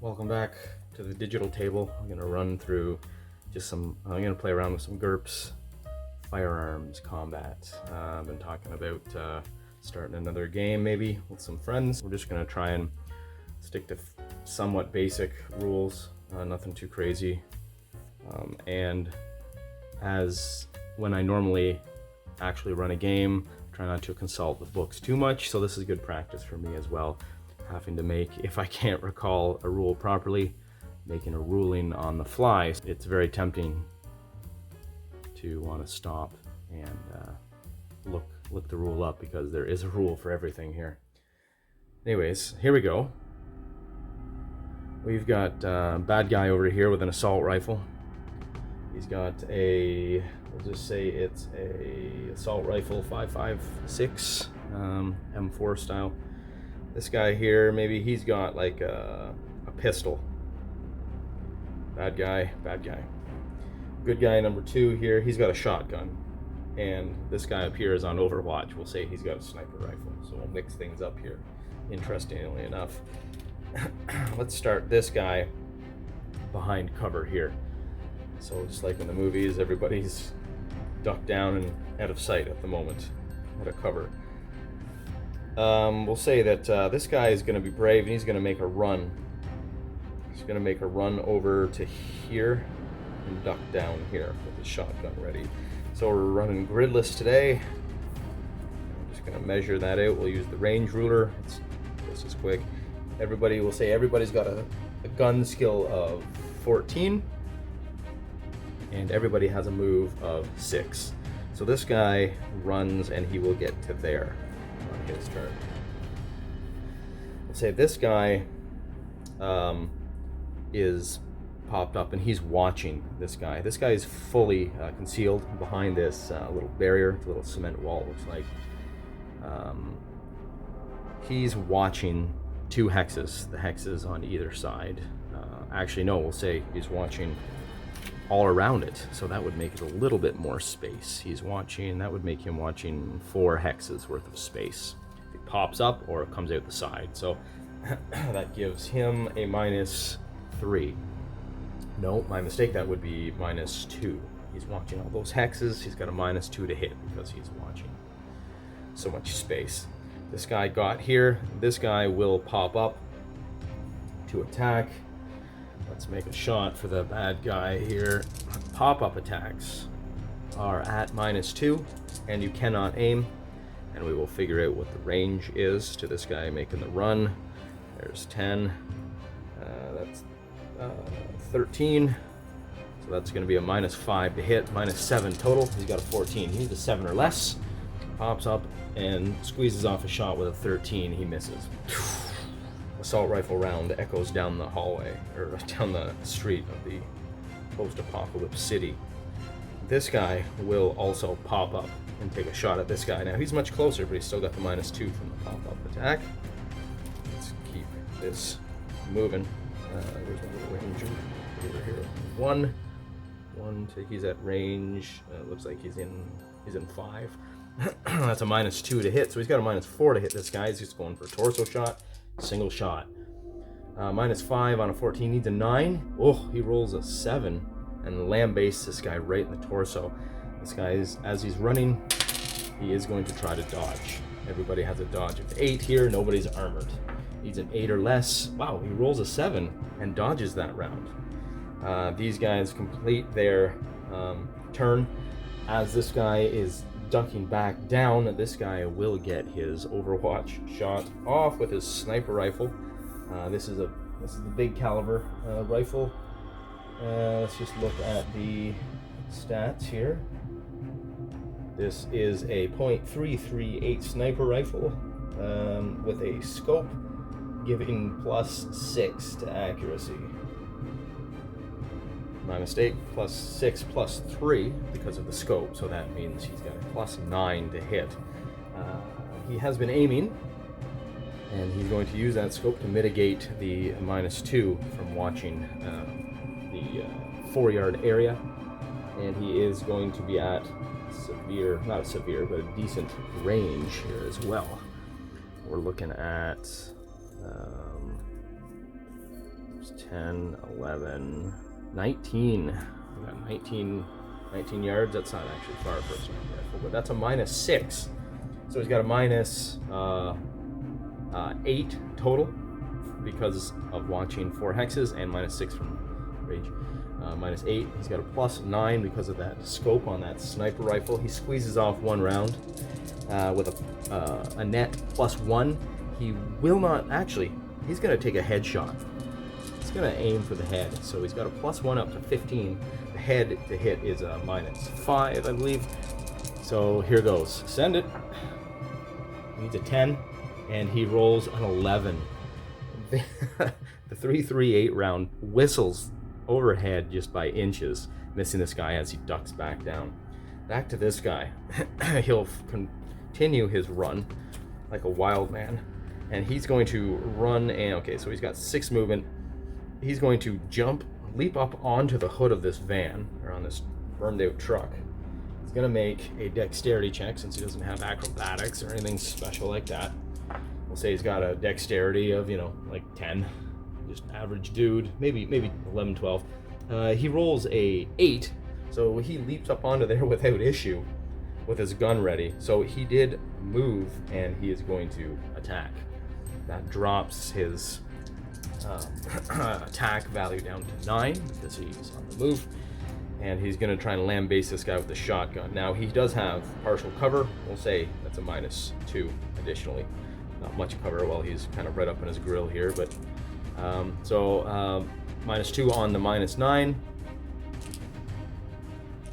Welcome back to the digital table. I'm gonna run through I'm gonna play around with some GURPS firearms combat. I've been talking about starting another game maybe with some friends. We're just gonna try and stick to somewhat basic rules, nothing too crazy. And as when I normally actually run a game, try not to consult the books too much, so this is good practice for me as well. Having to make, if I can't recall a rule properly, making a ruling on the fly. It's very tempting to want to stop and look the rule up, because there is a rule for everything here. Anyways, here we go. We've got a bad guy over here with an assault rifle. He's got a, we'll just say it's a assault rifle 5.56 M4 style. This guy here, maybe he's got like a pistol. Bad guy, bad guy. Good guy number 2 here, he's got a shotgun. And this guy up here is on Overwatch. We'll say he's got a sniper rifle. So we'll mix things up here, interestingly enough. Let's start this guy behind cover here. So just like in the movies, everybody's ducked down and out of sight at the moment, out of cover. We'll say that this guy is going to be brave and he's going to make a run. He's going to make a run over to here and duck down here with his shotgun ready. So we're running gridless today. I'm just going to measure that out. We'll use the range ruler. This is quick. Everybody will say everybody's got a gun skill of 14. And everybody has a move of 6. So this guy runs and he will get to there on his turn. Let's say this guy is popped up and he's watching this guy. This guy is fully concealed behind this little barrier, little cement wall, looks like. He's watching 2 hexes, the hexes on either side. Actually, no, we'll say he's watching all around it, so that would make it a little bit more space. He's watching, that would make him watching 4 hexes worth of space. If it pops up or it comes out the side, so that gives him a -3. No, my mistake, that would be -2. He's watching all those hexes, he's got a -2 to hit because he's watching so much space. This guy got here, this guy will pop up to attack. Let's make a shot for the bad guy here. Pop-up attacks are at -2, and you cannot aim. And we will figure out what the range is to this guy making the run. There's 10. That's 13. So that's going to be a -5 to hit, -7 total. He's got a 14. He needs a 7 or less. Pops up and squeezes off a shot with a 13. He misses. Assault rifle round echoes down the hallway, or down the street of the post-apocalypse city. This guy will also pop up and take a shot at this guy. Now he's much closer, but he's still got the -2 from the pop-up attack. Let's keep this moving. There's a little range over here. One to, he's at range. Looks like he's in 5. That's a -2 to hit, so he's got a -4 to hit this guy. He's just going for a torso shot. Single shot. -5 on a 14, needs a 9. Oh, he rolls a 7 and lambastes this guy right in the torso. This guy is, as he's running, he is going to try to dodge. Everybody has a dodge of 8 here, nobody's armored. Needs an 8 or less. Wow, he rolls a 7 and dodges that round. These guys complete their turn. As this guy is ducking back down, this guy will get his Overwatch shot off with his sniper rifle. This is the big caliber rifle. Let's just look at the stats here. This is a .338 sniper rifle with a scope giving +6 to accuracy. My mistake, +6 +3 because of the scope, so that means he's got a +9 to hit. He has been aiming, and he's going to use that scope to mitigate the -2 from watching the 4-yard area, and he is going to be at not severe, but a decent range here as well. We're looking at 10, 11, 19. We got 19 yards. That's not actually far for a sniper rifle, but that's a -6. So he's got a -8 total because of watching 4 hexes, and -6 from range. -8. He's got a +9 because of that scope on that sniper rifle. He squeezes off 1 round with a net +1. He will not actually. He's going to take a headshot. He's going to aim for the head. So he's got a +1 up to 15. The head to hit is a -5, I believe. So here goes. Send it. He needs a 10, and he rolls an 11. The .338 round whistles overhead just by inches, missing this guy as he ducks back down. Back to this guy. He'll continue his run like a wild man, and he's going to run, and okay, so he's got 6 movement. He's going to leap up onto the hood of this van, or on this burned out truck. He's going to make a dexterity check since he doesn't have acrobatics or anything special like that. We'll say he's got a dexterity of, like 10. Just average dude, maybe 11, 12. He rolls a 8, so he leaps up onto there without issue with his gun ready. So he did move, and he is going to attack. That drops his attack value down to 9 because he's on the move, and he's going to try and lambaste this guy with the shotgun. Now he does have partial cover. We'll say that's a -2 additionally. Not much cover while he's kind of right up in his grill here, but -2 on the -9.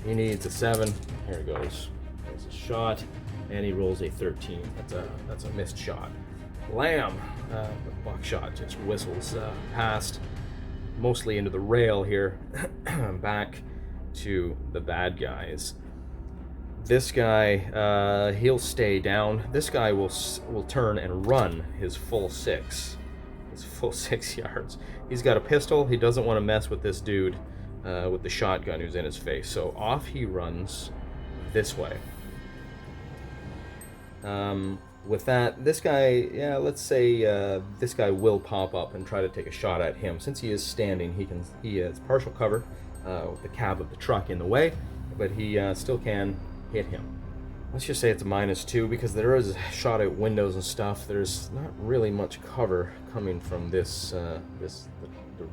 He needs a 7. Here it goes. There's a shot, and he rolls a 13. That's a missed shot. Lamb, the buckshot just whistles past, mostly into the rail here, back to the bad guys. This guy, he'll stay down. This guy will turn and run his full 6 yards. He's got a pistol. He doesn't want to mess with this dude with the shotgun who's in his face. So off he runs this way. With that, this guy, let's say this guy will pop up and try to take a shot at him. Since he is standing, he has partial cover with the cab of the truck in the way, but he still can hit him. Let's just say it's a -2 because there is shot out windows and stuff. There's not really much cover coming from the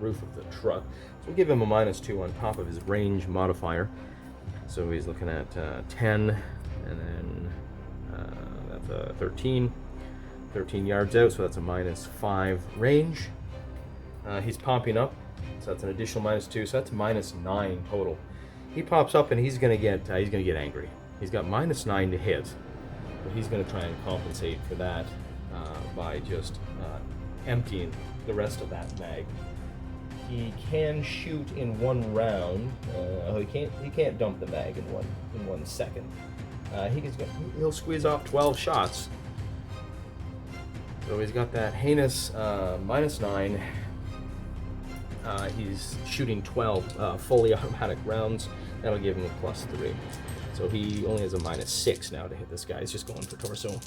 roof of the truck. So we'll give him a -2 on top of his range modifier. So he's looking at 10, and then that's a 13 yards out, so that's a -5 range. He's popping up, so that's an additional -2, so that's -9 total. He pops up, and he's gonna get angry. He's got -9 to hit, but he's gonna try and compensate for that by just emptying the rest of that mag. He can shoot in 1 round. He can't dump the mag in one second. He'll squeeze off 12 shots. So he's got that heinous -9. He's shooting 12 fully automatic rounds. That'll give him a +3. So he only has a -6 now to hit this guy. He's just going for torso.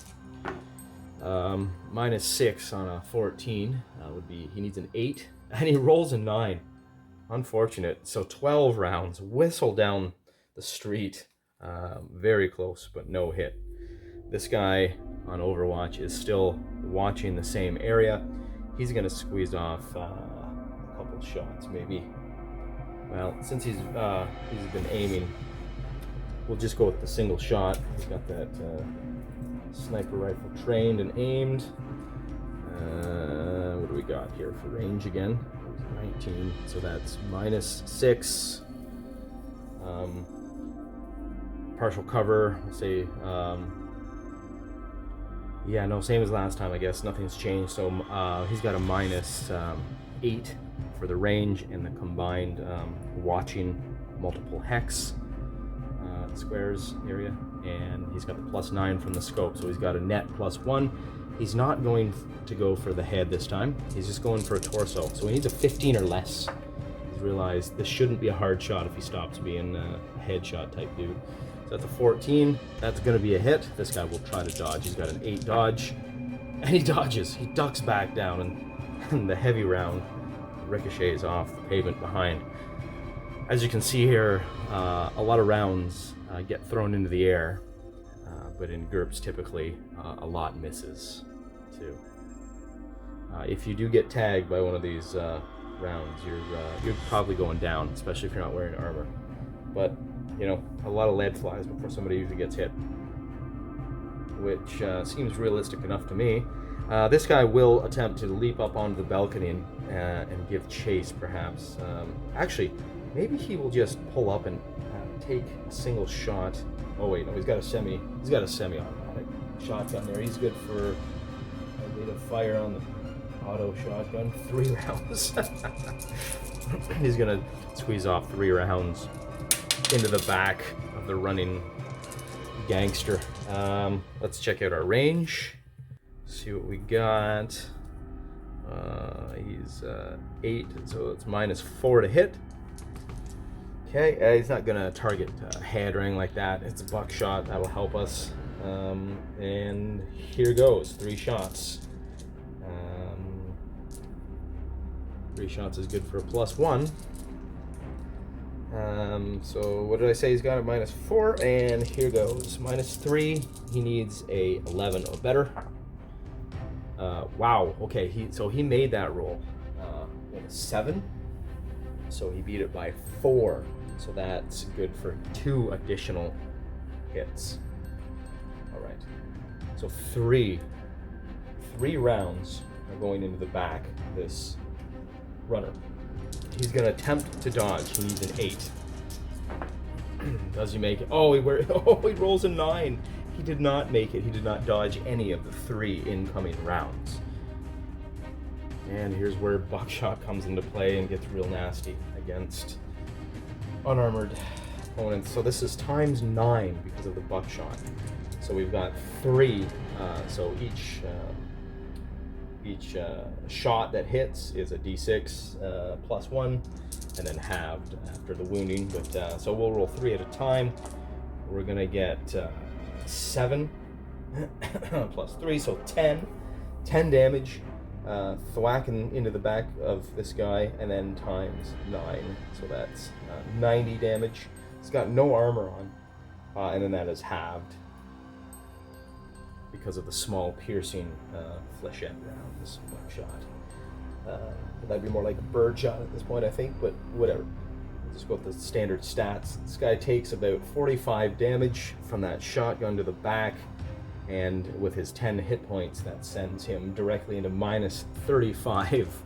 -6 on a 14 would be, he needs an 8, and he rolls a 9. Unfortunate. So 12 rounds whistle down the street. Very close, but no hit. This guy on Overwatch is still watching the same area. He's going to squeeze off a couple shots, maybe. Well, since he's been aiming, we'll just go with the single shot. He's got that sniper rifle trained and aimed. What do we got here for range again? 19, so that's -6. Partial cover, let's say, same as last time, I guess. Nothing's changed. So he's got a -8 for the range and the combined watching multiple hex squares area, and he's got the +9 from the scope, so he's got a net +1. He's not going to go for the head this time. He's just going for a torso, so he needs a 15 or less. He's realized this shouldn't be a hard shot if he stops being a headshot type dude. So that's a 14. That's going to be a hit. This guy will try to dodge. He's got an 8 dodge, and he dodges. He ducks back down, and the heavy round ricochets off the pavement behind. As you can see here, a lot of rounds get thrown into the air, but in GURPS typically a lot misses too. If you do get tagged by one of these rounds, you're probably going down, especially if you're not wearing armor. But you know, a lot of lead flies before somebody usually gets hit, which seems realistic enough to me. This guy will attempt to leap up onto the balcony and give chase, perhaps. Actually, maybe he will just pull up and take a single shot. Oh wait, no, he's got a semi-automatic shotgun there. He's good for a rate of fire on the auto shotgun, 3 rounds. He's gonna squeeze off 3 rounds into the back of the running gangster. Let's check out our range. See what we got. He's 8, so it's -4 to hit. Okay, he's not gonna target head or anything like that. It's a buckshot, that'll help us. And here goes, 3 shots. 3 shots is good for a +1. So what did I say? He's got a -4, and here goes -3. He needs a 11 or better. Wow. Okay. He made that roll with a 7. So he beat it by 4. So that's good for 2 additional hits. All right. So 3 rounds are going into the back of this runner. He's going to attempt to dodge. He needs an 8. Does he make it? Oh, he rolls a 9. He did not make it. He did not dodge any of the 3 incoming rounds. And here's where buckshot comes into play and gets real nasty against unarmored opponents. So this is ×9 because of the buckshot. So we've got 3. So each shot that hits is a d6 +1, and then halved after the wounding. But so we'll roll 3 at a time. We're gonna get 7 +3, so 10 damage, thwacking into the back of this guy, and then ×9, so that's 90 damage. He's got no armor on, and then that is halved because of the small piercing flechette rounds, buckshot. That'd be more like a bird shot at this point, I think, but whatever. We'll just go with the standard stats. This guy takes about 45 damage from that shotgun to the back, and with his 10 hit points, that sends him directly into -35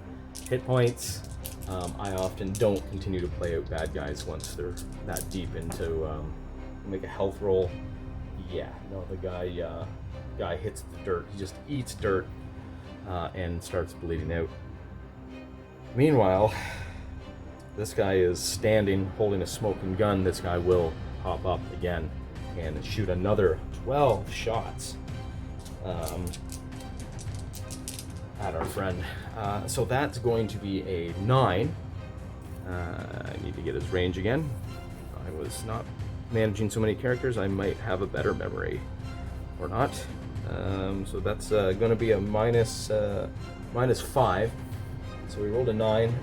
hit points. I often don't continue to play out bad guys once they're that deep into make a health roll. Yeah, no, the guy hits the dirt. He just eats dirt and starts bleeding out. Meanwhile, this guy is standing holding a smoking gun. This guy will pop up again and shoot another 12 shots at our friend. So that's going to be a 9. I need to get his range again. I was not managing so many characters. I might have a better memory or not. So that's going to be a -5. So we rolled a 9.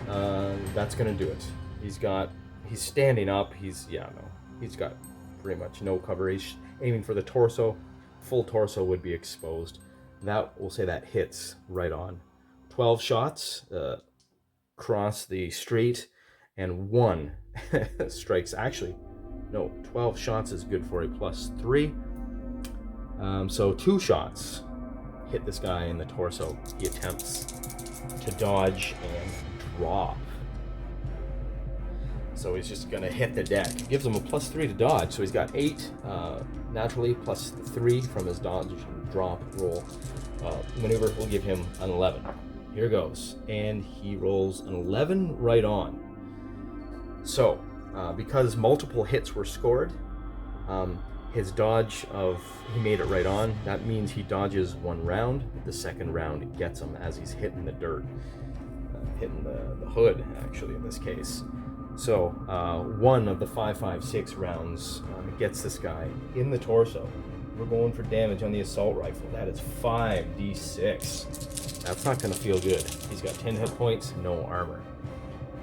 That's going to do it. He's standing up. He's got pretty much no cover. He's aiming for the torso. Full torso would be exposed. We'll say that hits right on. 12 shots cross the street, and 1 strikes. Actually, no, 12 shots is good for a +3. So 2 shots hit this guy in the torso. He attempts to dodge and drop. So he's just gonna hit the deck. Gives him a +3 to dodge, so he's got 8 naturally, +3 from his dodge and drop roll. Maneuver will give him an 11. Here goes, and he rolls an 11 right on. So, because multiple hits were scored, his dodge he made it right on. That means he dodges 1 round. The second round gets him as he's hitting the dirt, hitting the hood, actually, in this case. So 1 of the 5.56 rounds gets this guy in the torso. we're going for damage on the assault rifle. That is 5d6. That's not going to feel good. He's got 10 hit points, no armor.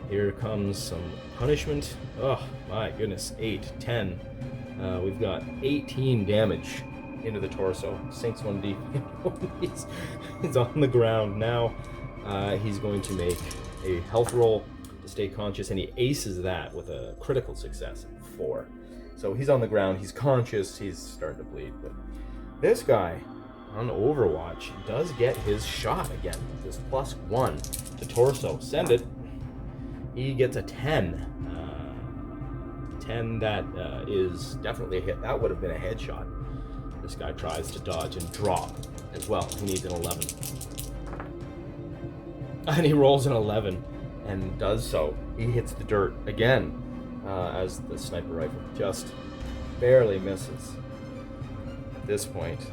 Here comes some punishment. Oh my goodness, 8, 10. We've got 18 damage into the torso. Sinks 1d. He's on the ground now. He's going to make a health roll to stay conscious, and he aces that with a critical success, 4. So he's on the ground, he's conscious, he's starting to bleed. But this guy on Overwatch does get his shot again. This +1 to torso. Send it. He gets a 10. 10, that is definitely a hit. That would have been a headshot. This guy tries to dodge and drop as well. He needs an 11. And he rolls an 11 and does so. He hits the dirt again as the sniper rifle just barely misses. At this point,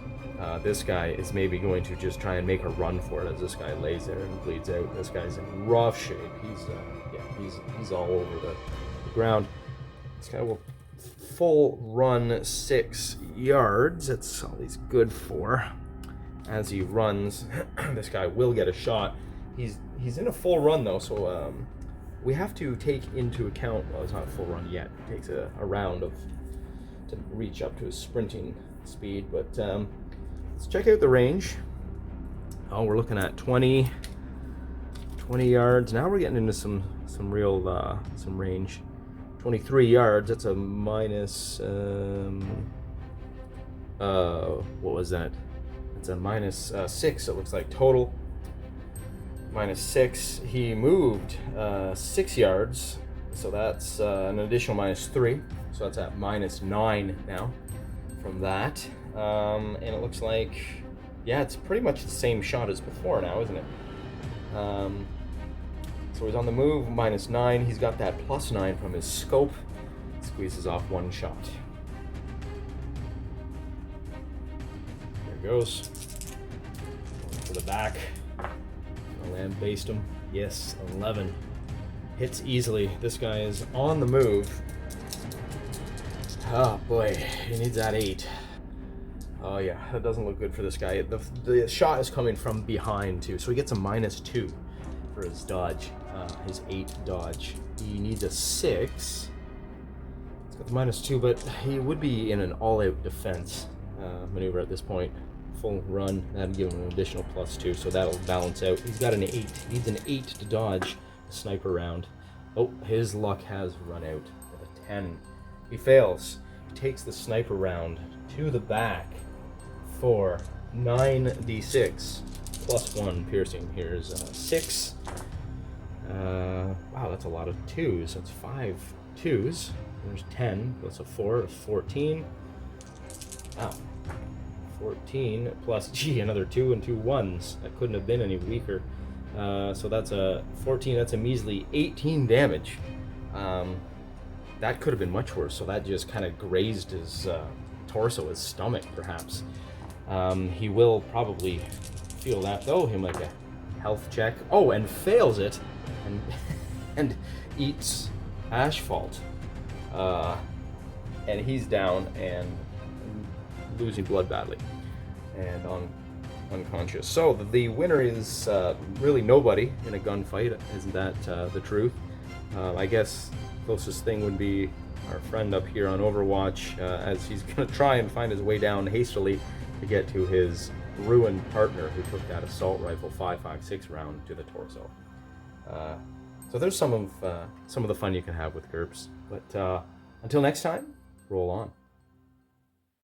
this guy is maybe going to just try and make a run for it as this guy lays there and bleeds out. This guy's in rough shape. He's all over the ground. This guy will full run 6 yards. That's all he's good for. As he runs, this guy will get a shot. He's in a full run though, so we have to take into account. Well, it's not a full run yet. It takes a round to reach up to his sprinting speed. But let's check out the range. Oh, we're looking at 20 yards. Now we're getting into some real some range. 23 yards. That's a minus. What was that? It's a minus 6. It looks like total. -6. He moved 6 yards, so that's an additional -3. So that's at -9 now from that. And it looks like, yeah, it's pretty much the same shot as before now, isn't it? So he's on the move, -9. He's got that +9 from his scope. Squeezes off 1 shot. There goes. Going for the back. Land based him. Yes, 11. Hits easily. This guy is on the move. Oh boy, he needs that 8. Oh yeah, that doesn't look good for this guy. The shot is coming from behind too, so he gets a -2 for his dodge, his 8 dodge. He needs a 6. He's got the -2, but he would be in an all-out defense maneuver at this point. Full run, that'd give him an additional +2, so that'll balance out. He's got an 8. He needs an 8 to dodge a sniper round. Oh, his luck has run out with a 10. He fails. He takes the sniper round to the back for 9d6 +1 piercing. Here's 6. Wow, that's a lot of 2s. That's 5 2s. There's 10 plus a 4, 14. Wow. 14 plus, another 2 and 2 1s. That couldn't have been any weaker. So that's a 14. That's a measly 18 damage. That could have been much worse. So that just kind of grazed his torso, his stomach, perhaps. He will probably feel that though. Him like a health check. Oh, and fails it, and eats asphalt. And he's down and losing blood badly and unconscious. So the winner is really nobody in a gunfight. Isn't that the truth? I guess closest thing would be our friend up here on Overwatch, as he's going to try and find his way down hastily to get to his ruined partner who took that assault rifle 5.56 round to the torso. So there's some of the fun you can have with GURPS. But until next time, roll on.